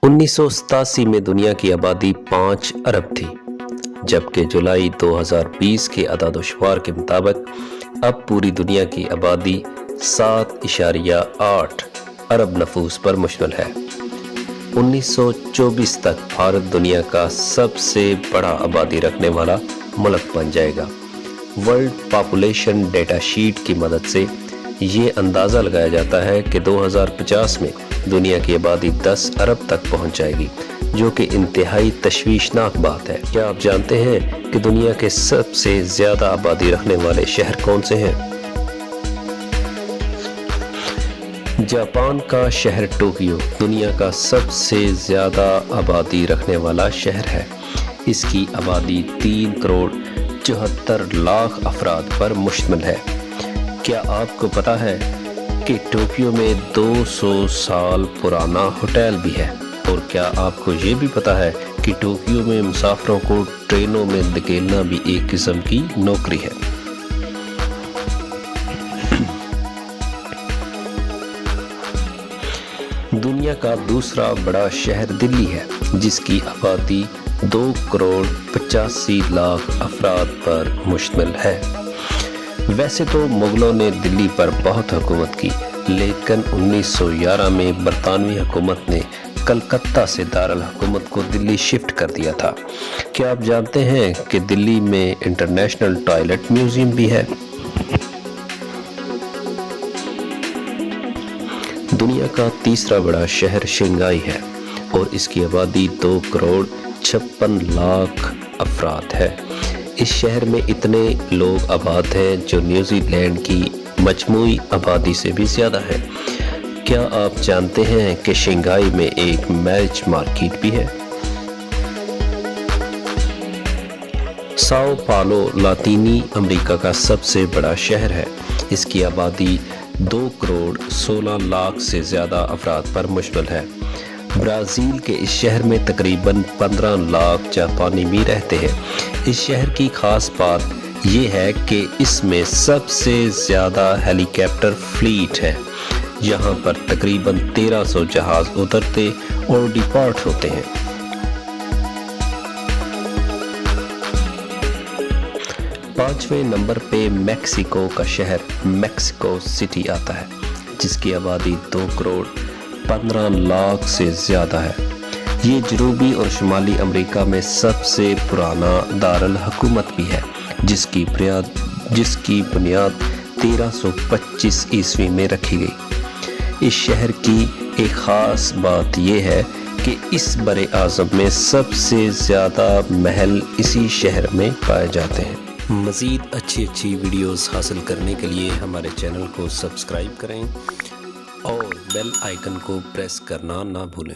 1987 में दुनिया की आबादी 5 अरब थी, जबकि जुलाई 2020 के अदाद-ओ-शुमार के मुताबिक अब पूरी दुनिया की आबादी 7.8 अरब नफूस पर मुश्तमिल है। 1924 तक भारत दुनिया का सबसे बड़ा आबादी रखने वाला मुल्क बन जाएगा। वर्ल्ड पॉपुलेशन डेटा शीट की मदद से ये अंदाज़ा लगाया जाता है कि 2050 में दुनिया की आबादी 10 अरब तक पहुंच जाएगी, जो कि इंतहाई तशवीशनाक बात है। क्या आप जानते हैं कि दुनिया के सबसे ज़्यादा आबादी रखने वाले शहर कौन से हैं? जापान का शहर टोक्यो दुनिया का सबसे ज़्यादा आबादी रखने वाला शहर है। इसकी आबादी 3 करोड़ 74 लाख अफराद पर मुश्तमिल है। क्या आपको पता है कि टोक्यो में 200 साल पुराना होटल भी है? और क्या आपको ये भी पता है कि टोक्यो में मुसाफिरों को ट्रेनों में धकेलना भी एक किस्म की नौकरी है। दुनिया का दूसरा बड़ा शहर दिल्ली है, जिसकी आबादी 2 करोड़ 85 लाख अफराद पर मुश्तमिल है। वैसे तो मुगलों ने दिल्ली पर बहुत हुकूमत की, लेकिन 1911 में बरतानवी हुकूमत ने कलकत्ता से दारुल हुकूमत को दिल्ली शिफ्ट कर दिया था। क्या आप जानते हैं कि दिल्ली में इंटरनेशनल टॉयलेट म्यूजियम भी है? दुनिया का तीसरा बड़ा शहर शंघाई है और इसकी आबादी 2 करोड़ 56 लाख अफराद है। इस शहर में इतने लोग आबाद हैं जो न्यूजीलैंड की मजमूई आबादी से भी ज़्यादा है। क्या आप जानते हैं कि शंघाई में एक मैरिज मार्केट भी है? साओ पालो लातीनी अमेरिका का सबसे बड़ा शहर है। इसकी आबादी 2 करोड़ 16 लाख से ज़्यादा अफराद पर मुश्तमिल है। ब्राज़ील के इस शहर में तकरीबन 15 लाख जापानी भी रहते हैं। इस शहर की ख़ास बात यह है कि इसमें सबसे ज़्यादा हेलीकॉप्टर फ्लीट है। यहाँ पर तकरीबन 1300 जहाज़ उतरते और डिपार्ट होते हैं। पाँचवें नंबर पे मैक्सिको का शहर मैक्सिको सिटी आता है, जिसकी आबादी 2 करोड़ 15 लाख से ज़्यादा है। ये जनूबी और शुमाली अमेरिका में सबसे पुराना दारुल हुकूमत भी है, जिसकी बुनियाद 1325 ईस्वी में रखी गई। इस शहर की एक ख़ास बात यह है कि इस बरे आज़म में सबसे ज़्यादा महल इसी शहर में पाए जाते हैं। मज़ीद अच्छी वीडियोस हासिल करने के लिए हमारे चैनल को सब्सक्राइब करें और बेल आइकन को प्रेस करना ना भूलें।